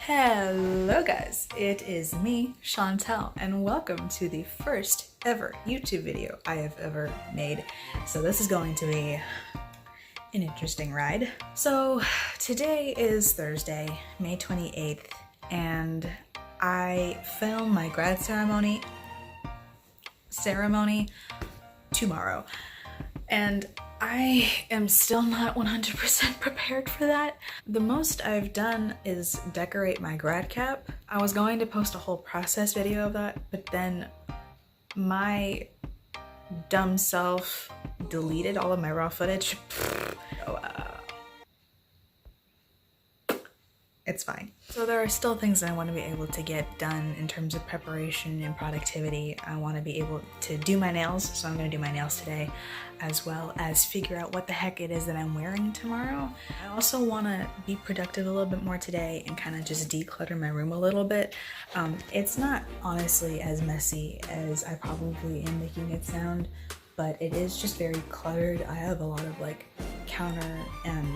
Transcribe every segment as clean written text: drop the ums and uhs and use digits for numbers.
Hello guys, it is me, Chantel, and welcome to the first ever YouTube video I have ever made. So this is going to be an interesting ride. So today is Thursday, May 28th, and I film my grad ceremony tomorrow. And I am still not 100% prepared for that. The most I've done is decorate my grad cap. I was going to post a whole process video of that, but then my dumb self deleted all of my raw footage. So, it's fine. So there are still things that I want to be able to get done in terms of preparation and productivity. I want to be able to do my nails, so I'm going to do my nails today, as well as figure out what the heck it is that I'm wearing tomorrow. I also want to be productive a little bit more today and kind of just declutter my room a little bit. It's not honestly as messy as I probably am making it sound, but it is just very cluttered. I have a lot of like counter and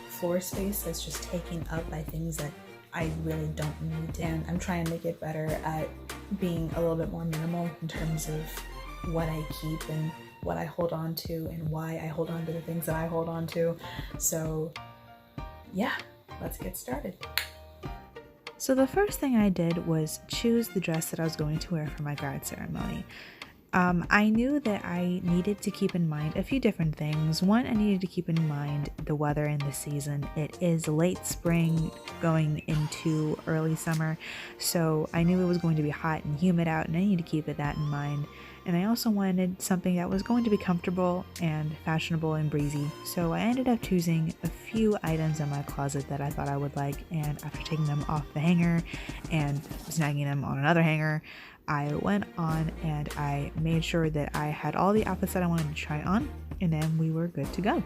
floor space that's just taken up by things that I really don't need, and I'm trying to get better at being a little bit more minimal in terms of what I keep and what I hold on to and why I hold on to the things that I hold on to. So yeah, let's get started. So the first thing I did was choose the dress that I was going to wear for my grad ceremony. I knew that I needed to keep in mind a few different things. One, I needed to keep in mind the weather and the season. It is late spring going into early summer, so I knew it was going to be hot and humid out, and I needed to keep that in mind. And I also wanted something that was going to be comfortable and fashionable and breezy. So I ended up choosing a few items in my closet that I thought I would like, and after taking them off the hanger and snagging them on another hanger, I went on and I made sure that I had all the outfits that I wanted to try on, and then we were good to go.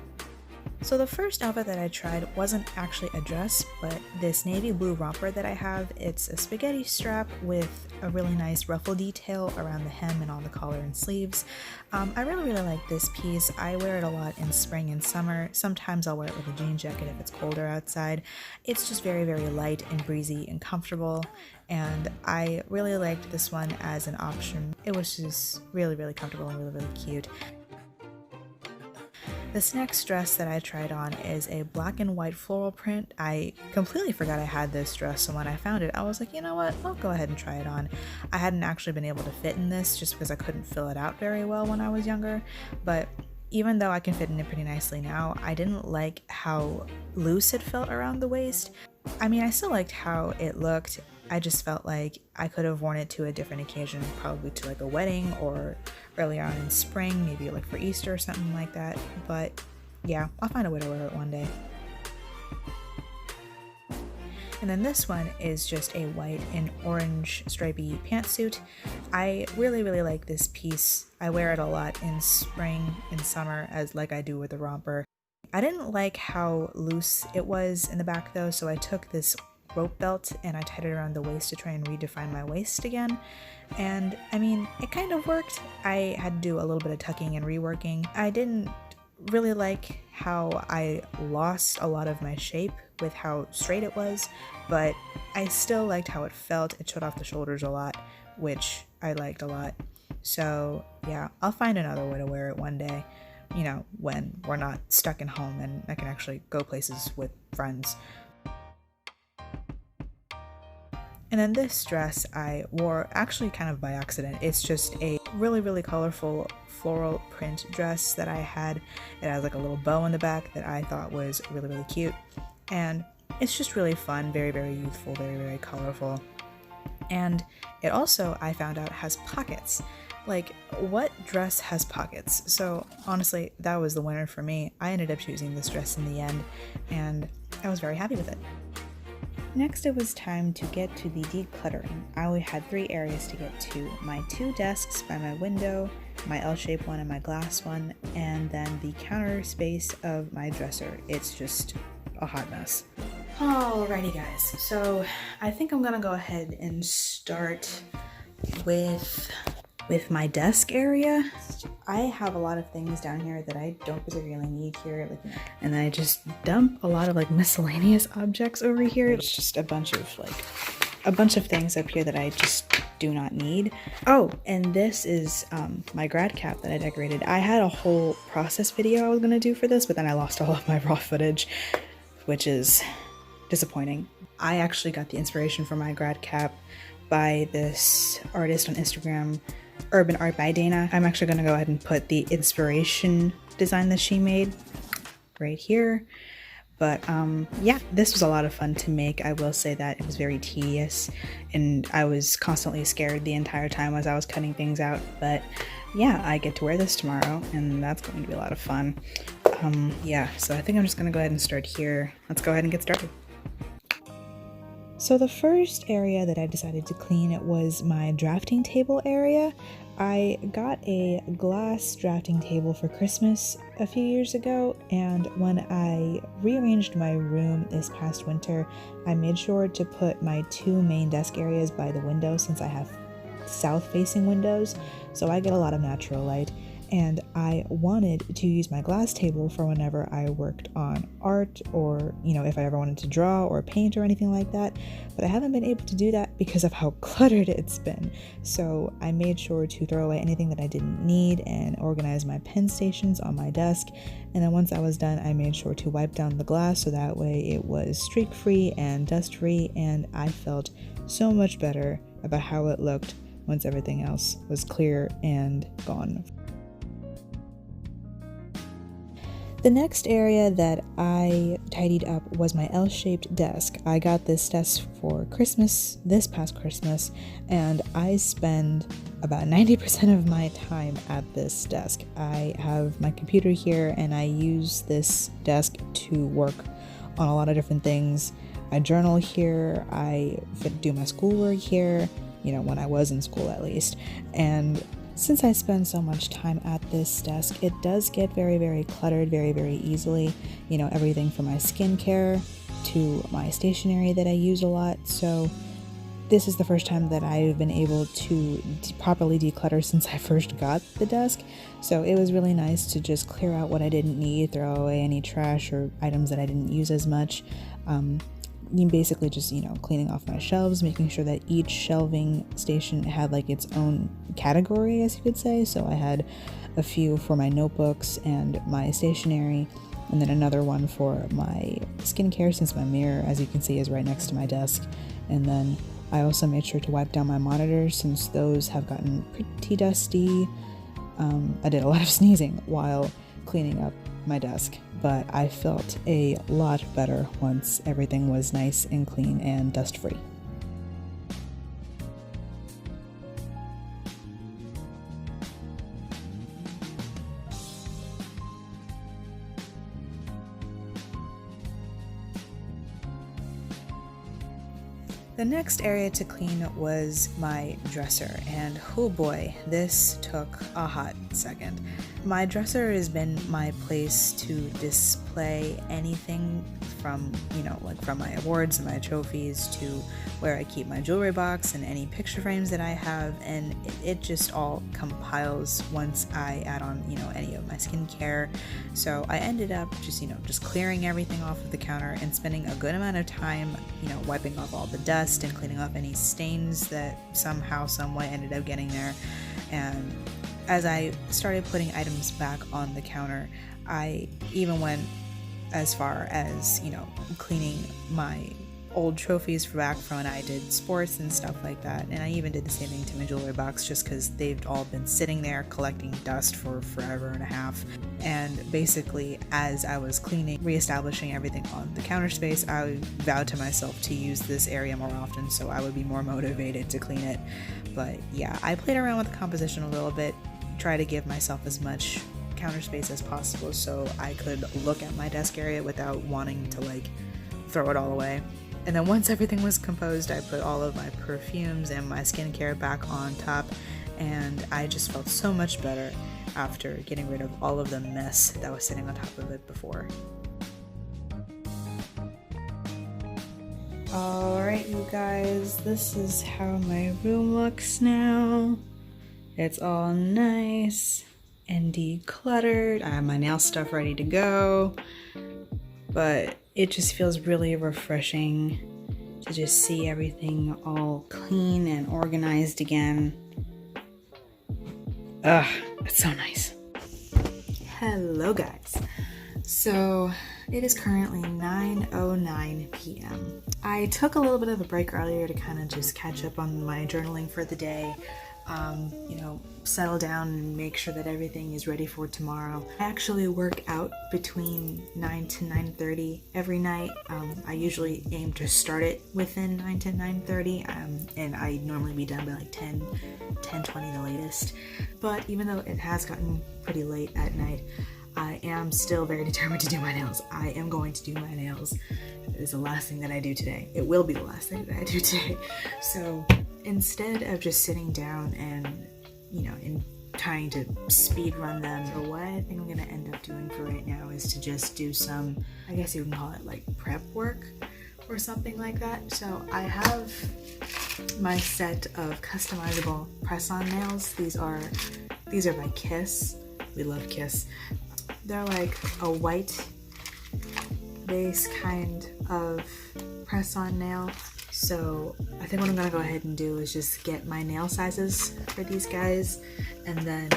So the first outfit that I tried wasn't actually a dress, but this navy blue romper that I have. It's a spaghetti strap with a really nice ruffle detail around the hem and on the collar and sleeves. I really like this piece. I wear it a lot in spring and summer. Sometimes I'll wear it with a jean jacket if it's colder outside. It's just very light and breezy and comfortable, and I really liked this one as an option. It was just really comfortable and really cute. This next dress that I tried on is a black and white floral print. I completely forgot I had this dress, so when I found it, I was like, you know what, I'll go ahead and try it on. I hadn't actually been able to fit in this just because I couldn't fill it out very well when I was younger, but even though I can fit in it pretty nicely now, I didn't like how loose it felt around the waist. I mean, I still liked how it looked. I just felt like I could have worn it to a different occasion, probably to like a wedding or earlier on in spring, maybe like for Easter or something like that. But yeah, I'll find a way to wear it one day. And then this one is just a white and orange stripy pantsuit. I really like this piece. I wear it a lot in spring and summer, as like I do with the romper. I didn't like how loose it was in the back though, so I took this rope belt and I tied it around the waist to try and redefine my waist again. And I mean, it kind of worked. I had to do a little bit of tucking and reworking. I didn't really like how I lost a lot of my shape with how straight it was, but I still liked how it felt. It showed off the shoulders a lot, which I liked a lot. So yeah, I'll find another way to wear it one day, you know, when we're not stuck in home and I can actually go places with friends. And then this dress I wore actually kind of by accident. It's just a really colorful floral print dress that I had. It has like a little bow in the back that I thought was really cute. And it's just really fun, very youthful, very colorful. And it also, I found out, has pockets. Like, what dress has pockets? So honestly, that was the winner for me. I ended up choosing this dress in the end, and I was very happy with it. Next, it was time to get to the decluttering. I only had 3 areas to get to: my 2 desks by my window, my L-shaped one and my glass one, and then the counter space of my dresser. It's just a hot mess. Alrighty guys, so I think I'm gonna go ahead and start with with my desk area. I have a lot of things down here that I don't particularly need here, like, and then I just dump a lot of like miscellaneous objects over here. It's just a bunch of things up here that I just do not need. Oh, and this is my grad cap that I decorated. I had a whole process video I was gonna do for this, but then I lost all of my raw footage, which is disappointing. I actually got the inspiration for my grad cap by this artist on Instagram, Urban Art by Dana. I'm actually gonna go ahead and put the inspiration design that she made right here. But yeah, this was a lot of fun to make. I will say that it was very tedious and I was constantly scared the entire time as I was cutting things out. But yeah, I get to wear this tomorrow and that's going to be a lot of fun. Yeah, so I think I'm just gonna go ahead and start here. Let's go ahead and get started. So the first area that I decided to clean was my drafting table area. I got a glass drafting table for Christmas a few years ago, and when I rearranged my room this past winter, I made sure to put my two main desk areas by the window since I have south-facing windows, so I get a lot of natural light. And I wanted to use my glass table for whenever I worked on art or, you know, if I ever wanted to draw or paint or anything like that. But I haven't been able to do that because of how cluttered it's been. So I made sure to throw away anything that I didn't need and organize my pen stations on my desk. And then once I was done, I made sure to wipe down the glass so that way it was streak-free and dust-free. And I felt so much better about how it looked once everything else was clear and gone. The next area that I tidied up was my L-shaped desk. I got this desk for Christmas, this past Christmas, and I spend about 90% of my time at this desk. I have my computer here and I use this desk to work on a lot of different things. I journal here, I do my schoolwork here, you know, when I was in school at least, and since I spend so much time at this desk, it does get very, very cluttered very, very easily. You know, everything from my skincare to my stationery that I use a lot. So this is the first time that I've been able to properly declutter since I first got the desk. So it was really nice to just clear out what I didn't need, throw away any trash or items that I didn't use as much. Basically just, you know, cleaning off my shelves, making sure that each shelving station had like its own category, as you could say. So I had a few for my notebooks and my stationery, and then another one for my skincare since my mirror, as you can see, is right next to my desk. And then I also made sure to wipe down my monitors since those have gotten pretty dusty. I did a lot of sneezing while cleaning up my desk, but I felt a lot better once everything was nice and clean and dust-free. The next area to clean was my dresser, and oh boy, this took a hot second. My dresser has been my place to display anything from, you know, like from my awards and my trophies to where I keep my jewelry box and any picture frames that I have, and it just all compiles once I add on, you know, any of my skincare. So I ended up just, you know, just clearing everything off of the counter and spending a good amount of time, you know, wiping off all the dust and cleaning off any stains that somehow, some way ended up getting there. And as I started putting items back on the counter, I even went as far as, you know, cleaning my old trophies back from when I did sports and stuff like that. And I even did the same thing to my jewelry box just because they've all been sitting there collecting dust for forever and a half. And basically, as I was cleaning, reestablishing everything on the counter space, I vowed to myself to use this area more often so I would be more motivated to clean it. But yeah, I played around with the composition a little bit, try to give myself as much counter space as possible so I could look at my desk area without wanting to like throw it all away. And then once everything was composed, I put all of my perfumes and my skincare back on top, and I just felt so much better after getting rid of all of the mess that was sitting on top of it before. Alright, you guys, this is how my room looks now. It's all nice and decluttered. I have my nail stuff ready to go, but it just feels really refreshing to just see everything all clean and organized again. Ugh, it's so nice. Hello guys. So it is currently 9:09 p.m. I took a little bit of a break earlier to kind of just catch up on my journaling for the day. Settle down and make sure that everything is ready for tomorrow. I actually work out between 9 to 9:30 every night. I usually aim to start it within 9 to 9:30, and I normally be done by like 10:20 the latest. But even though it has gotten pretty late at night, I am still very determined to do my nails. I am going to do my nails. It is the last thing that I do today. It will be the last thing that I do today. So instead of just sitting down and, in trying to speed run them, so what I think I'm gonna end up doing for right now is to just do some, I guess you can call it like prep work or something like that. So I have my set of customizable press-on nails. These are by Kiss. We love Kiss. They're like a white base kind of press-on nail. So I think what I'm gonna go ahead and do is just get my nail sizes for these guys, and then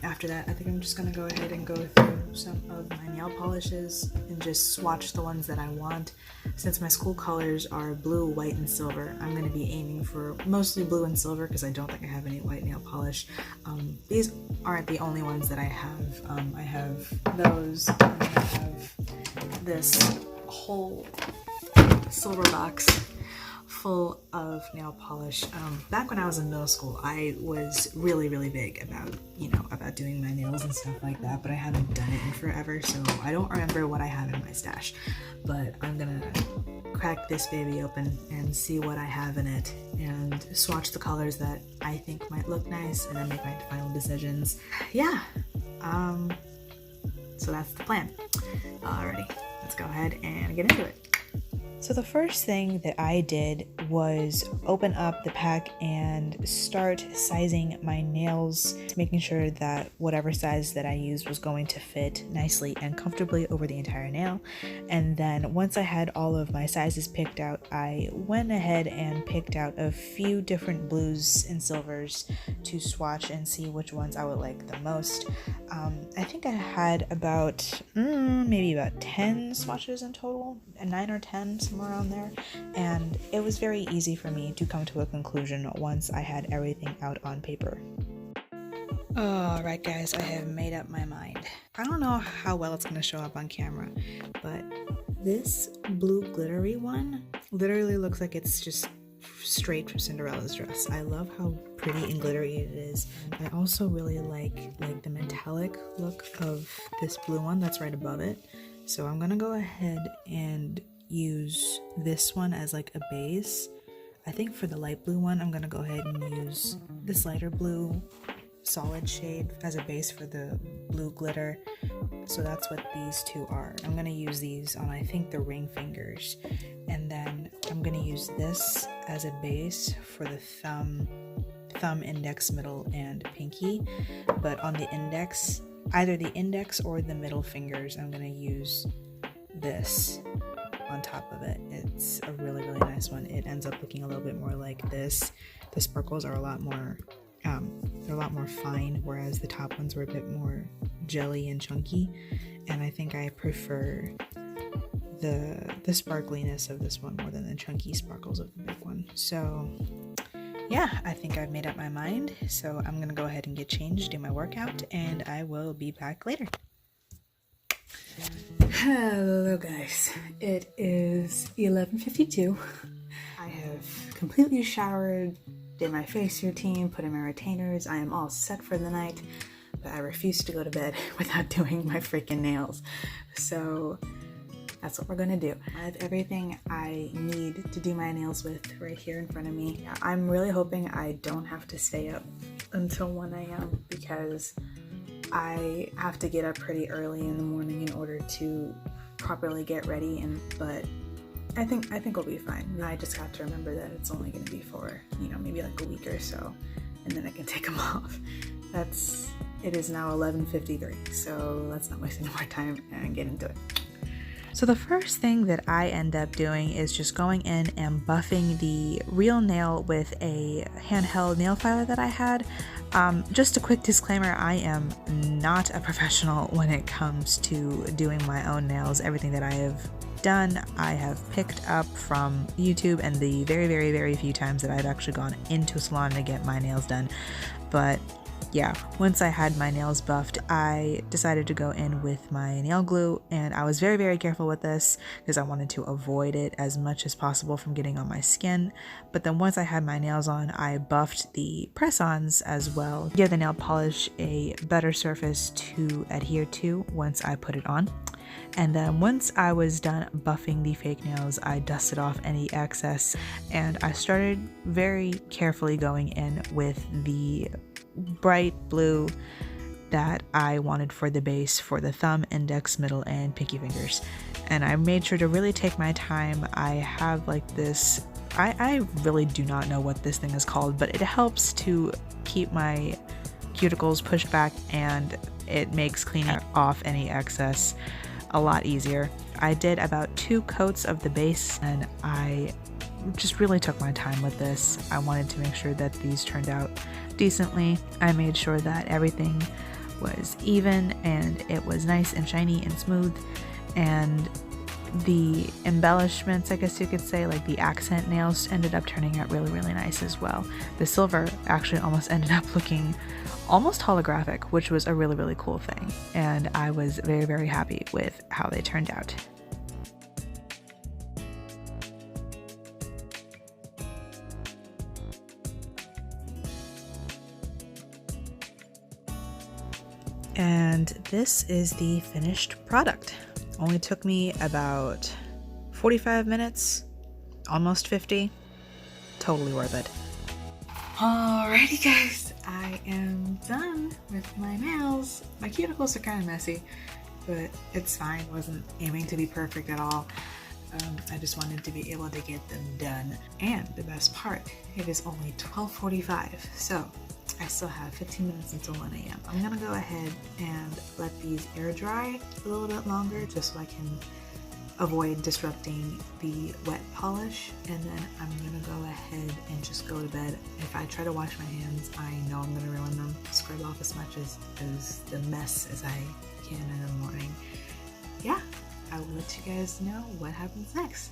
after that I think I'm just gonna go ahead and go through some of my nail polishes and just swatch the ones that I want. Since my school colors are blue, white, and silver, I'm gonna be aiming for mostly blue and silver because I don't think I have any white nail polish. These aren't the only ones that I have. I have those, and then I have this whole silver box full of nail polish. Back when I was in middle school, I was really big about doing my nails and stuff like that, but I haven't done it in forever, so I don't remember what I have in my stash. But I'm gonna crack this baby open and see what I have in it and swatch the colors that I think might look nice and then make my final decisions. Yeah, so that's the plan. Alrighty, let's go ahead and get into it. So the first thing that I did was open up the pack and start sizing my nails, making sure that whatever size that I used was going to fit nicely and comfortably over the entire nail. And then once I had all of my sizes picked out, I went ahead and picked out a few different blues and silvers to swatch and see which ones I would like the most. I think I had about maybe about 10 swatches in total, 9 or 10, somewhere around there, and it was very easy for me to come to a conclusion once I had everything out on paper. Alright guys, I have made up my mind. I don't know how well it's going to show up on camera, but this blue glittery one literally looks like it's just straight from Cinderella's dress. I love how pretty and glittery it is. I also really like the metallic look of this blue one that's right above it. So I'm gonna go ahead and use this one as like a base. I think for the light blue one, I'm gonna go ahead and use this lighter blue solid shade as a base for the blue glitter. So that's what these two are. I'm gonna use these on, I think, the ring fingers, and then I'm gonna use this as a base for the thumb, index, middle, and pinky. But on the index, either the index or the middle fingers, I'm gonna use this on top of it. It's a really nice one. It ends up looking a little bit more like this. The sparkles are a lot more fine, whereas the top ones were a bit more jelly and chunky, and I think I prefer the sparkliness of this one more than the chunky sparkles of the big one. So yeah, I think I've made up my mind, so I'm gonna go ahead and get changed, do my workout, and I will be back later. Hello guys, it is 11:52. I have completely showered, did my face routine, put in my retainers. I am all set for the night, but I refuse to go to bed without doing my freaking nails. So that's what we're gonna do. I have everything I need to do my nails with right here in front of me. I'm really hoping I don't have to stay up until 1 a.m. because I have to get up pretty early in the morning in order to properly get ready, but I think we'll be fine. I just have to remember that it's only going to be for, maybe like a week or so, and then I can take them off. It is now 11:53, so let's not waste any more time and get into it. So the first thing that I end up doing is just going in and buffing the real nail with a handheld nail filer that I had. Just a quick disclaimer, I am not a professional when it comes to doing my own nails. Everything that I have done, I have picked up from YouTube and the very, very, very few times that I've actually gone into a salon to get my nails done. But yeah, once I had my nails buffed, I decided to go in with my nail glue, and I was very, very careful with this because I wanted to avoid it as much as possible from getting on my skin. But then once I had my nails on, I buffed the press-ons as well to give the nail polish a better surface to adhere to once I put it on. And then once I was done buffing the fake nails, I dusted off any excess, and I started very carefully going in with the bright blue that I wanted for the base for the thumb, index, middle, and pinky fingers. And I made sure to really take my time. I have like this, I really do not know what this thing is called, but it helps to keep my cuticles pushed back, and it makes cleaning off any excess a lot easier. I did about 2 coats of the base, and I just really took my time with this. I wanted to make sure that these turned out decently. I made sure that everything was even and it was nice and shiny and smooth, and the embellishments, I guess you could say, like the accent nails, ended up turning out really, really nice as well. The silver actually almost ended up looking almost holographic, which was a really, really cool thing, and I was very, very happy with how they turned out. And this is the finished product. Only took me about 45 minutes, almost 50. Totally worth it. Alrighty guys, I am done with my nails. My cuticles are kind of messy, but it's fine. Wasn't aiming to be perfect at all. I just wanted to be able to get them done. And the best part, it is only 12:45, so I still have 15 minutes until 1 a.m. I'm gonna go ahead and let these air dry a little bit longer just so I can avoid disrupting the wet polish, and then I'm gonna go ahead and just go to bed. If I try to wash my hands, I know I'm gonna ruin them. Scrub off as much as the mess as I can in the morning. Yeah, I will let you guys know what happens next.